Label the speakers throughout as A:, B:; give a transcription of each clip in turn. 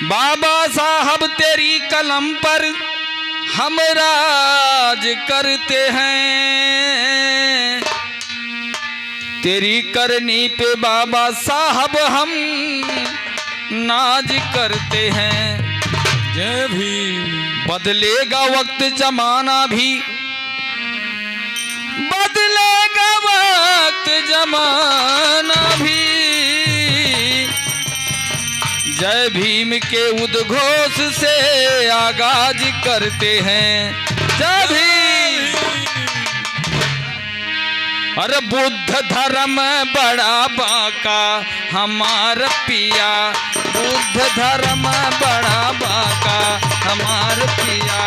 A: बाबा साहब तेरी कलम पर हम राज करते हैं, तेरी करनी पे बाबा साहब हम नाज करते हैं।
B: जय भीम।
A: बदलेगा वक्त जमाना भी, बदलेगा वक्त जमाना भी, जय भीम के उद्घोष से आगाज करते हैं। जय भीम। अरे बुद्ध धर्म बड़ा बाका हमारा पिया, बुद्ध धर्म बड़ा बाका हमारा पिया,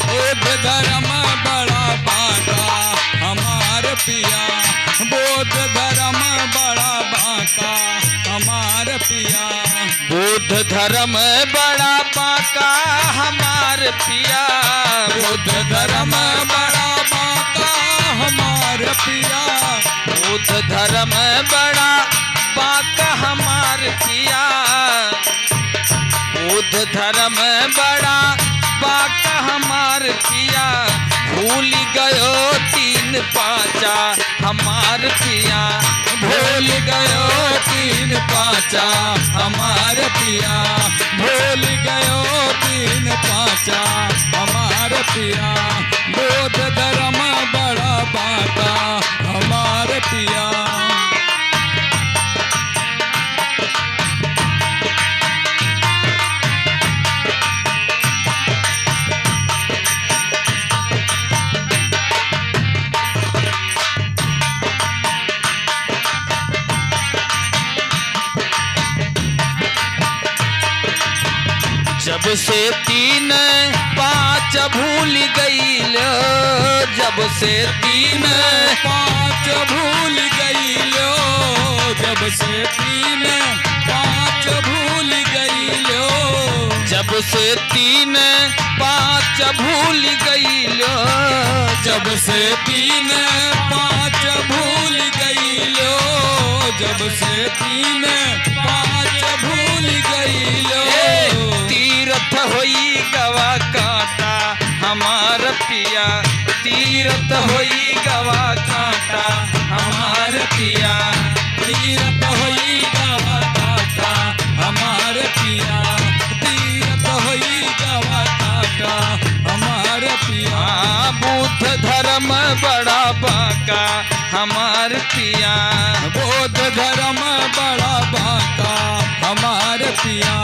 B: बुद्ध धर्म बड़ा बाका हमार पिया, बुद्ध धर्म बड़ा बाका हमार पिया,
A: बुद्ध धर्म बड़ा बाका हमार पिया,
B: बुद्ध धर्म बड़ा बाका हमार पिया,
A: बुद्ध धर्म बड़ा बाका हमार पिया, बुद्ध धर्म बड़ा बाका हमार पिया, भूल गयो तीन पाचा हमार पिया,
B: भूल गयो तीन पाचा हमार पिया, भूल गयो तीन पाचा हमार पिया, बुद्ध धर्म बड़ा बाका हमार पिया।
A: जब से तीन पाँच भूल गई लो, जब से तीन
B: पाँच भूल गई लो, जब से तीन पाँच भूल गई लो,
A: जब से तीन पाँच भूल गई लो,
B: जब से तीन पाँच भूल गई लो, जब से तीन पाँच भूल गई लो,
A: तीर्थ होई गवा काटा हमार पिया, तीर्थ होई गवा काटा हमार पिया,
B: तीरथ होई गवा काटा हमार पिया, तीरथ होई गवा काटा हमार पिया,
A: बुद्ध धर्म बड़ा बाका हमार पिया,
B: बुद्ध धर्म बड़ा बाका हमार पिया,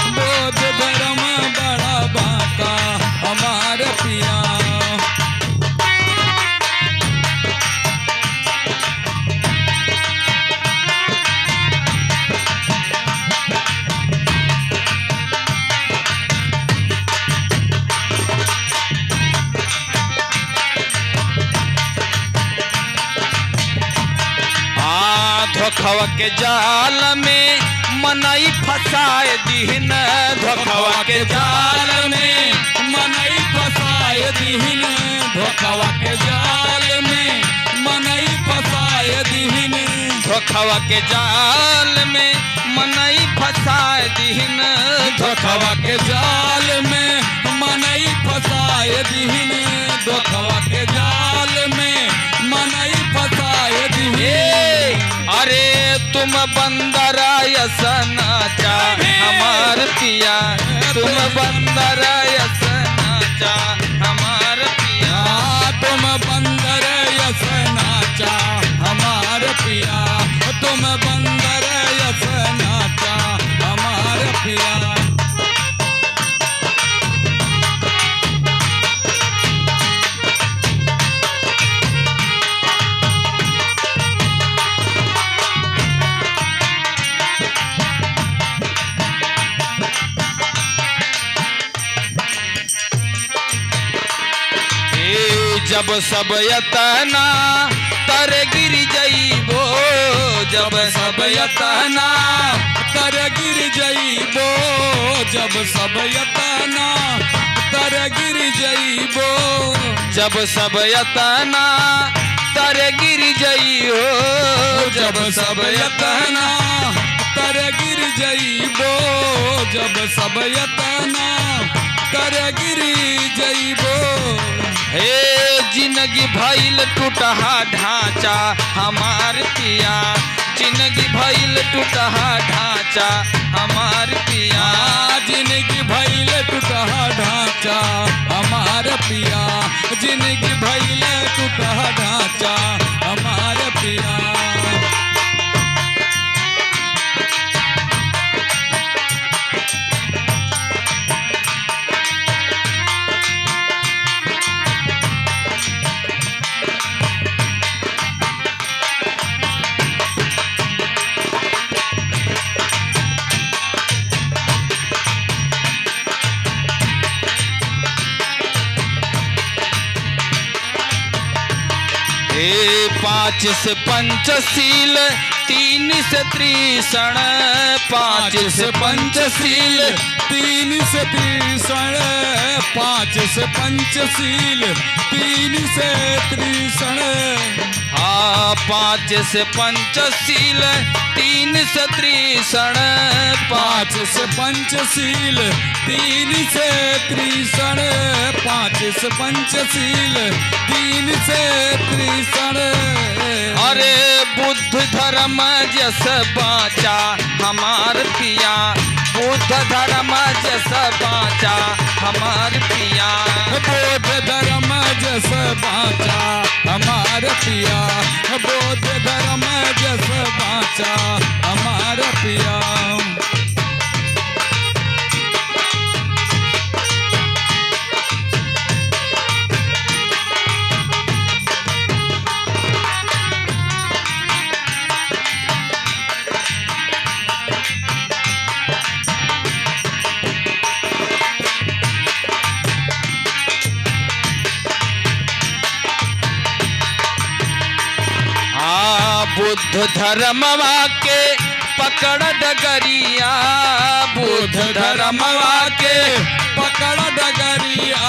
B: बुद्ध धर्म बड़ा बाका हमार पिया।
A: धोखवा के जाल में मनई फसाए दीन, धोखवा के जाल में
B: मनई फसाए दीन, धोखवा के जाल में मनई फसाए दीन,
A: धोखवा के जाल में मनई फसाए दीन,
B: धोखवा के जाल में मनई फसाए दीन, धोखवा के जाल में मनई फसाए दीन।
A: अरे तुम बंदरा यसनाचा हमार पिया, तुम बंदरा यसनाचा हमार पिया,
B: तुम बंदर यसनाचा हमार पिया, तुम बंदर यसनाचा हमार पिया।
A: जब सब यतना तर गिर जइबो, जब सब यतना
B: तर गिर जइबो, जब सब यतना तर गिर जइबो,
A: जब सब यतना तर गिर जइहो,
B: जब सब यतना तर गिर जइबो, जब सब यतना तर गिर जइबो।
A: हे जिंदगी भइल टूटहा ढांचा हमार पिया, जिंदगी भइल टूटहा ढांचा हमार पिया।
B: जिंदगी भइल टूटहा ढांचा हमार पिया, जिंदगी भइल टूटहा ढांचा हमार पिया।
A: हे 5 से पंचशील 3 से त्रिषण, 5 से पंचशील
B: 3 से त्रिषण, 5 से पंचशील 3 से त्रिषण।
A: हाँ 5 से पंचशील 3 से त्रिषण,
B: 5 से पंचशील 3 से त्रिषण, 5 से पंचशील 3 से त्रिषण।
A: अरे बुद्ध धर्म जस बाचा हमार पिया, बुद्ध धर्म जस बाचा हमार पिया।
B: बौद्ध धर्म जस बाचा हमार पिया, बौद्ध धर्म जस बाचा हमार पिया।
A: बुद्ध धर्मवा के पकड़ डगरिया, बुद्ध धर्मवा के
B: पकड़ डगरिया,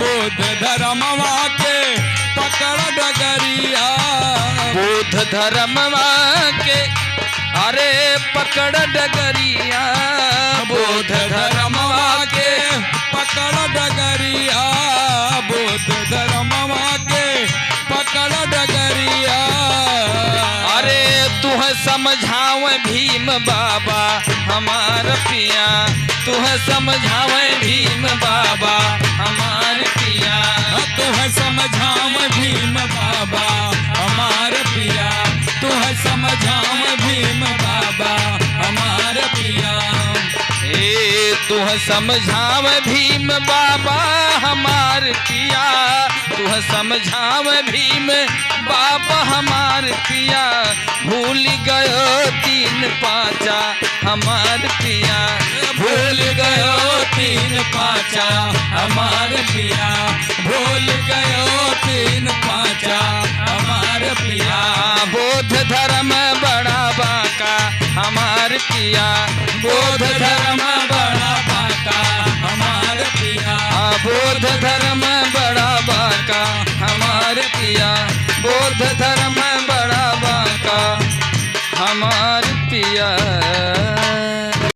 B: बुद्ध धर्मवा के पकड़ डगरिया।
A: बुद्ध धर्मवा के अरे पकड़ डगरिया, बुद्ध धर्मवा के
B: पकड़ डगरिया, बुद्ध धर्मवा के पकड़ डगरिया।
A: अरे तुह समझाव भीम बाबा हमार पिया, तुह समझाव भीम बाबा हमार पिया।
B: तुह समझाव भीम बाबा हमार पिया, तुह समझाव भीम बाबा हमार पिया।
A: ए तुह समझाव भीम बाबा हमार पिया, तुह समझाव भीम बाबा हमार पिया। भूल गयो 3 पाचा हमार पिया,
B: भूल गयो 3 पाचा हमार पिया, भूल गयो 3 पाचा हमार पिया।
A: बौद्ध धर्म बड़ा बाका हमार पिया,
B: बौद्ध धर्म बड़ा बाका हमार पिया,
A: बौद्ध धर्म बड़ा बाका हमार पिया, बौद्ध धर्म बड़ा बाका हमार पिया।